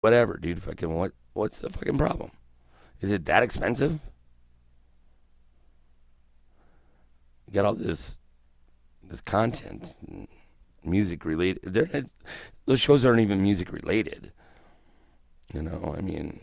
whatever, dude. Fucking what's the fucking problem? Is it that expensive? You got all this content, music related. Those shows aren't even music related. You know, I mean,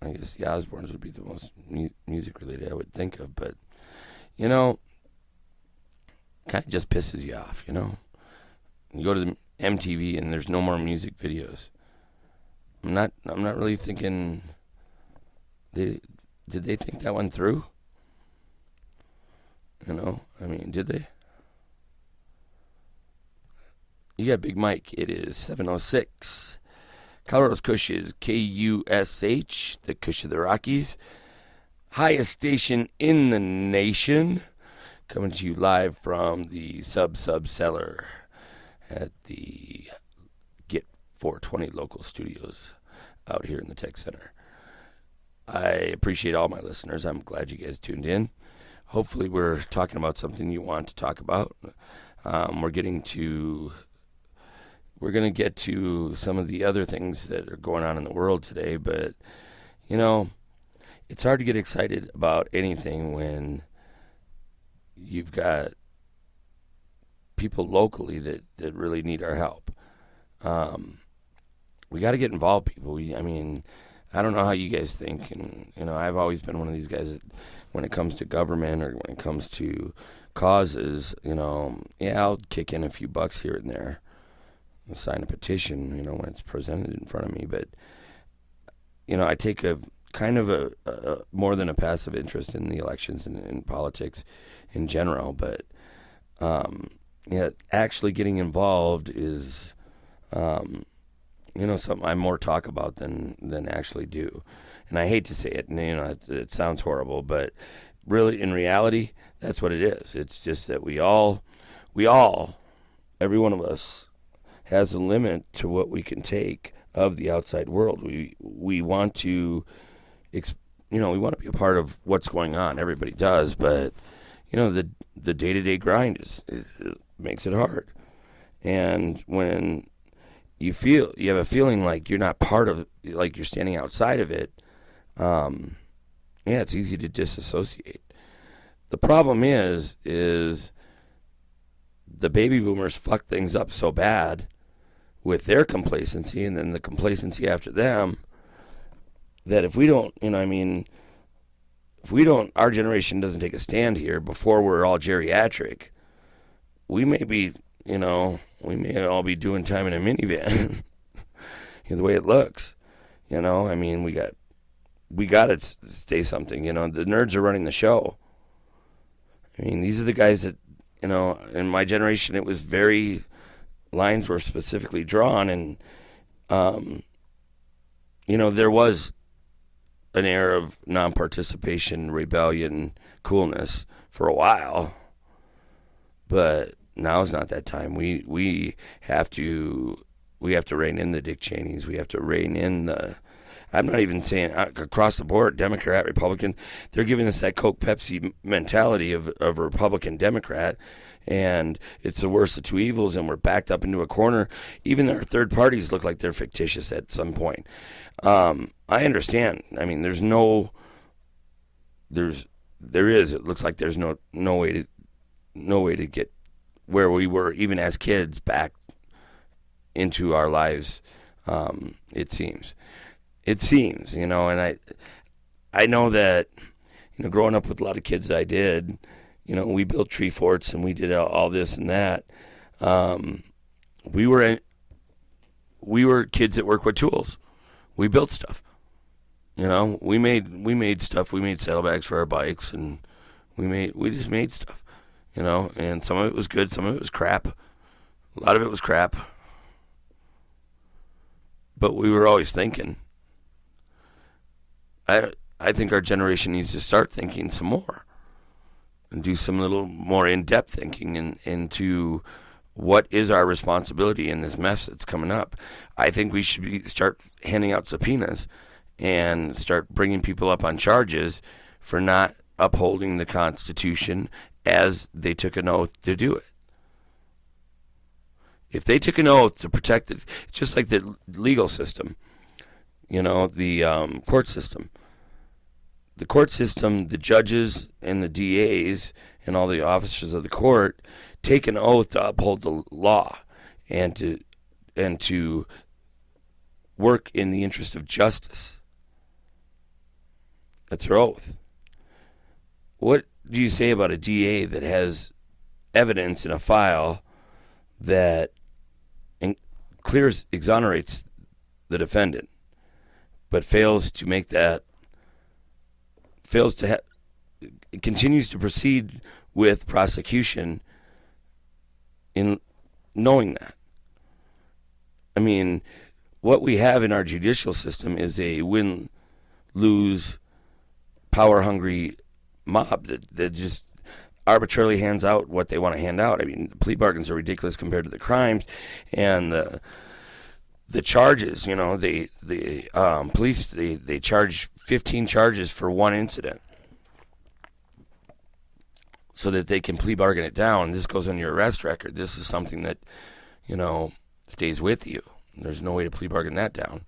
I guess the Osbournes would be the most music related I would think of, but you know, kind of just pisses you off. You know, you go to the MTV and there's no more music videos. I'm not really thinking. Did they think that one through? You know, I mean, did they? You got Big Mike. It is 7:06. Colorado's Kush is KUSH, the Kush of the Rockies. Highest station in the nation. Coming to you live from the sub cellar at the Get 420 local studios out here in the Tech Center. I appreciate all my listeners. I'm glad you guys tuned in. Hopefully we're talking about something you want to talk about. We're going to get to some of the other things that are going on in the world today, but, you know, it's hard to get excited about anything when you've got people locally that really need our help. We got to get involved, people. I mean, I don't know how you guys think, and, you know, I've always been one of these guys that when it comes to government or when it comes to causes, you know, yeah, I'll kick in a few bucks here and there. Sign a petition, you know, when it's presented in front of me. But, you know, I take a kind of a more than a passive interest in the elections and in politics in general. But, yeah, actually getting involved is, you know, something I more talk about than actually do. And I hate to say it, and, you know, it sounds horrible, but really, in reality, that's what it is. It's just that we all, every one of us, has a limit to what we can take of the outside world. We want to, you know, we want to be a part of what's going on. Everybody does, but you know, the day-to-day grind is makes it hard. And when you have a feeling like you're not part of, like you're standing outside of it, yeah, it's easy to disassociate. The problem is the baby boomers fuck things up so bad with their complacency and then the complacency after them that if we don't, you know, I mean, our generation doesn't take a stand here before we're all geriatric, we may be, you know, we may all be doing time in a minivan. You know, the way it looks, you know, I mean, we got to stay something, you know, the nerds are running the show. I mean, these are the guys that, you know, in my generation, it was lines were specifically drawn, and, you know, there was an air of non-participation, rebellion, coolness for a while, but now's not that time. We have to rein in the Dick Cheneys. We have to rein in the, I'm not even saying across the board, Democrat, Republican, they're giving us that Coke Pepsi mentality of a Republican Democrat, and it's the worst of two evils, and we're backed up into a corner. Even our third parties look like they're fictitious at some point. I understand. I mean, it looks like there's no way to get where we were even as kids back into our lives. It seems, you know, and I know that, you know, growing up with a lot of kids I did, you know, we built tree forts and we did all this and that. We were kids that worked with tools. We built stuff. You know, we made stuff. We made saddlebags for our bikes, and we just made stuff. You know, and some of it was good, some of it was crap. A lot of it was crap. But we were always thinking. I think our generation needs to start thinking some more and do some little more in-depth thinking into what is our responsibility in this mess that's coming up. I think we should start handing out subpoenas and start bringing people up on charges for not upholding the Constitution as they took an oath to do it. If they took an oath to protect it, it's just like the legal system. the court system. The court system, the judges and the DAs and all the officers of the court take an oath to uphold the law and to work in the interest of justice. That's their oath. What do you say about a DA that has evidence in a file that exonerates the defendant, but continues to proceed with prosecution in knowing that? I mean, what we have in our judicial system is a win-lose, power-hungry mob that just arbitrarily hands out what they want to hand out. I mean, the plea bargains are ridiculous compared to the crimes, and the charges. The police they charge 15 charges for one incident, so that they can plea bargain it down. This goes on your arrest record. This is something that stays with you. There's no way to plea bargain that down.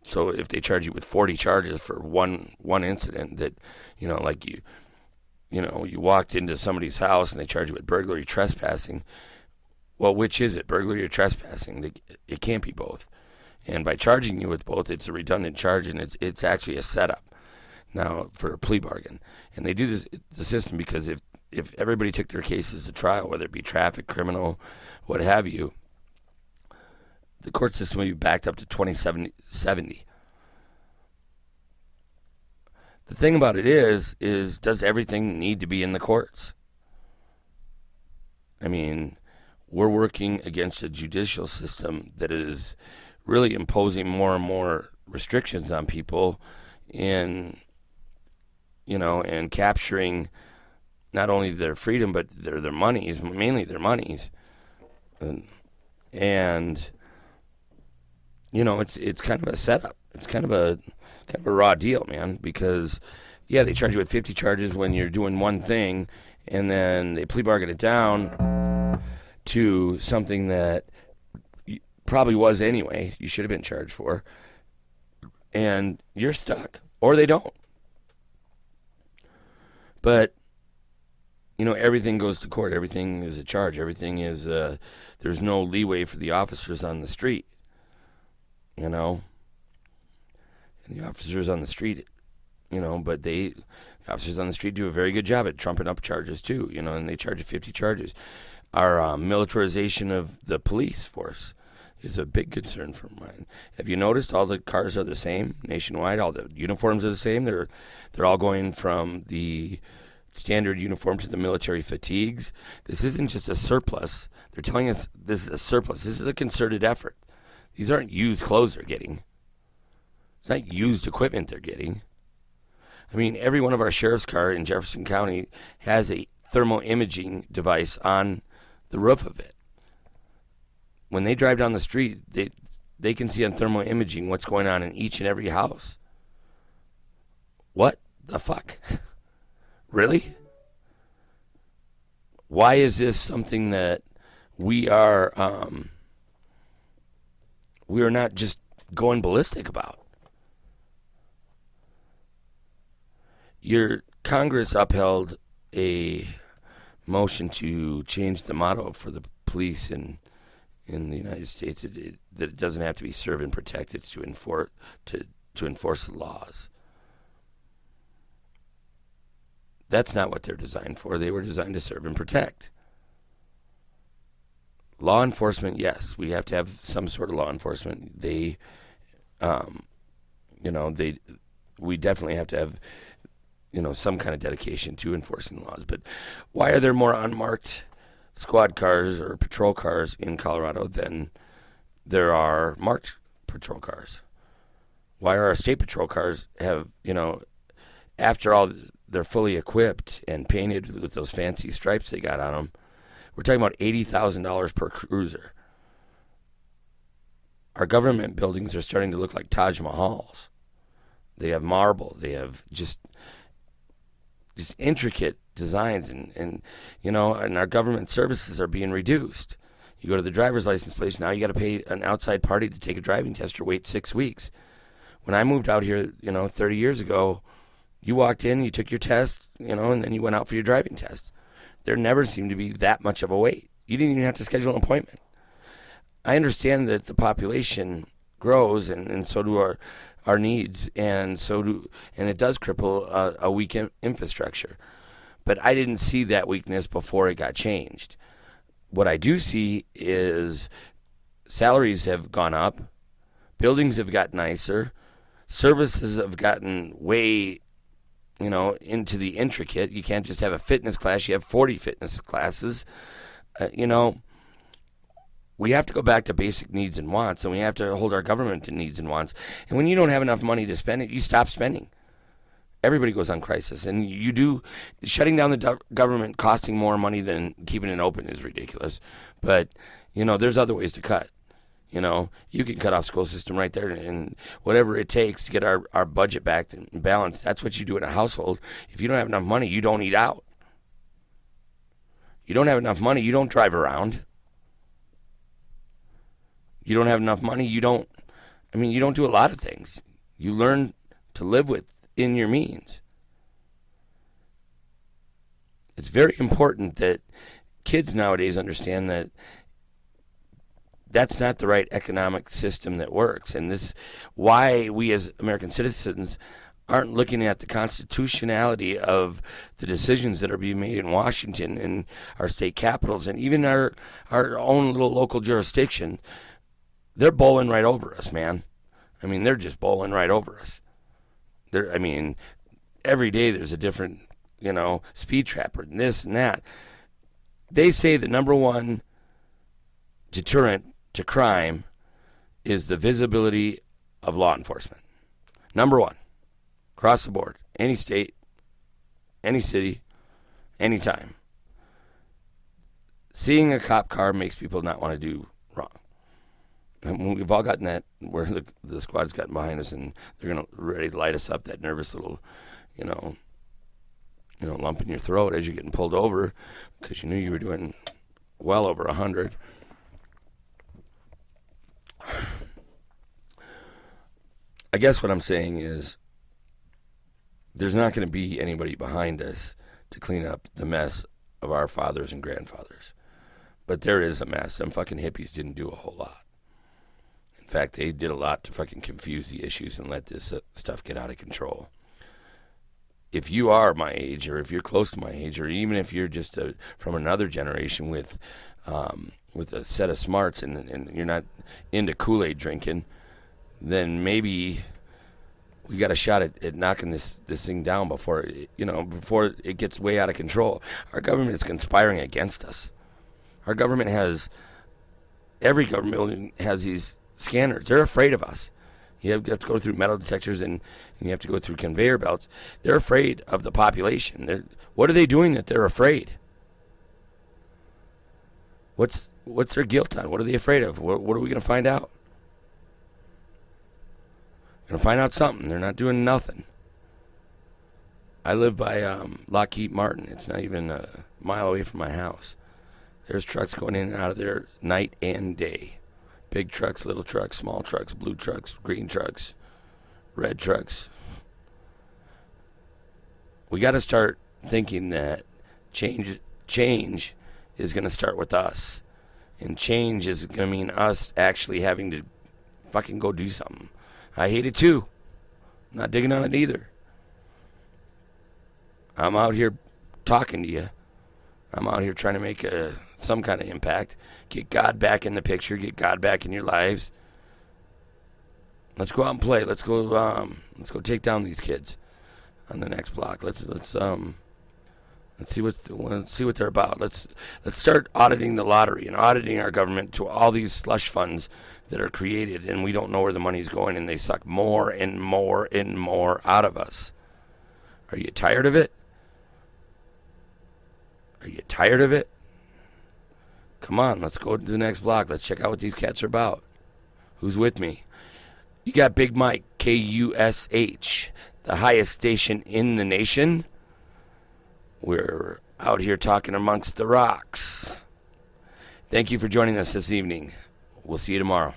So if they charge you with 40 charges for one incident that, you walked into somebody's house and they charge you with burglary, trespassing. Well, which is it, burglary or trespassing? It can't be both. And by charging you with both, it's a redundant charge, and it's actually a setup now for a plea bargain. And they do the system because if everybody took their cases to trial, whether it be traffic, criminal, what have you, the court system would be backed up to 2070. The thing about it is does everything need to be in the courts? I mean, we're working against a judicial system that is really imposing more and more restrictions on people and capturing not only their freedom but their monies, mainly their monies. And it's kind of a setup. It's kind of a raw deal, man, because they charge you with 50 charges when you're doing one thing, and then they plea bargain it down to something that probably was anyway, you should have been charged for, and you're stuck, or they don't. But everything goes to court. Everything is a charge. Everything is there's no leeway for the officers on the street. And the officers on the street, but the officers on the street do a very good job at trumping up charges too, and they charge 50 charges. Our militarization of the police force is a big concern for mine. Have you noticed all the cars are the same nationwide? All the uniforms are the same. They're all going from the standard uniform to the military fatigues. This isn't just a surplus. They're telling us this is a surplus. This is a concerted effort. These aren't used clothes they're getting. It's not used equipment they're getting. I mean, every one of our sheriff's car in Jefferson County has a thermal imaging device on the roof of it. When they drive down the street, they can see on thermal imaging what's going on in each and every house. What the fuck? Really? Why is this something that we are not just going ballistic about? Your Congress upheld a motion to change the motto for the police in the United States. That it doesn't have to be serve and protect. It's to enforce the laws. That's not what they're designed for. They were designed to serve and protect. Law enforcement, yes, we have to have some sort of law enforcement. We definitely have to have, some kind of dedication to enforcing laws. But why are there more unmarked squad cars or patrol cars in Colorado than there are marked patrol cars? Why are our state patrol cars after all, they're fully equipped and painted with those fancy stripes they got on them? We're talking about $80,000 per cruiser. Our government buildings are starting to look like Taj Mahals. They have marble. They have just intricate designs, and our government services are being reduced. You go to the driver's license place now, you got to pay an outside party to take a driving test or wait 6 weeks. When I moved out here, 30 years ago, you walked in, you took your test, and then you went out for your driving test. There never seemed to be that much of a wait. You didn't even have to schedule an appointment. I understand that the population grows, and so do our needs, and it does cripple a weak infrastructure. But I didn't see that weakness before it got changed. What I do see is salaries have gone up, buildings have gotten nicer, services have gotten way, into the intricate. You can't just have a fitness class. You have 40 fitness classes. We have to go back to basic needs and wants, and we have to hold our government to needs and wants. And when you don't have enough money to spend it, you stop spending. Everybody goes on crisis, and shutting down the government costing more money than keeping it open is ridiculous. But, there's other ways to cut. You can cut off school system right there, and whatever it takes to get our budget back and balanced. That's what you do in a household. If you don't have enough money, you don't eat out. You don't have enough money, you don't drive around. You don't have enough money, you don't do a lot of things. You learn to live within your means. It's very important that kids nowadays understand that that's not the right economic system that works. And this why we as American citizens aren't looking at the constitutionality of the decisions that are being made in Washington and our state capitals and even our own little local jurisdiction. They're bowling right over us, man. They're just bowling right over us. Every day there's a different, speed trapper and this and that. They say the number one deterrent to crime is the visibility of law enforcement. Number one, across the board, any state, any city, anytime. Seeing a cop car makes people not want to do wrong. We've all gotten that where the squad's gotten behind us and they're ready to light us up, that nervous little, lump in your throat as you're getting pulled over because you knew you were doing well over 100. I guess what I'm saying is there's not going to be anybody behind us to clean up the mess of our fathers and grandfathers. But there is a mess. Them fucking hippies didn't do a whole lot. In fact, they did a lot to fucking confuse the issues and let this stuff get out of control. If you are my age, or if you're close to my age, or even if you're just from another generation with a set of smarts and you're not into Kool-Aid drinking, then maybe we got a shot at knocking this thing down before it gets way out of control. Our government is conspiring against us. Every government building has these scanners. They're afraid of us. You have to go through metal detectors and you have to go through conveyor belts. They're afraid of the population. What are they doing that they're afraid? What's their guilt on? What are they afraid of? What are we going to find out? We're going to find out something. They're not doing nothing. I live by Lockheed Martin. It's not even a mile away from my house. There's trucks going in and out of there night and day. Big trucks, little trucks, small trucks, blue trucks, green trucks, red trucks. We got to start thinking that change is going to start with us. And change is going to mean us actually having to fucking go do something. I hate it too. Not digging on it either. I'm out here talking to you. I'm out here trying to make some kind of impact. Get God back in the picture. Get God back in your lives. Let's go out and play. Let's go take down these kids on the next block. Let's see what they're about. Let's start auditing the lottery and auditing our government to all these slush funds that are created, and we don't know where the money's going, and they suck more and more and more out of us. Are you tired of it? Are you tired of it? Come on, let's go to the next block. Let's check out what these cats are about. Who's with me? You got Big Mike, KUSH, the highest station in the nation. We're out here talking amongst the rocks. Thank you for joining us this evening. We'll see you tomorrow.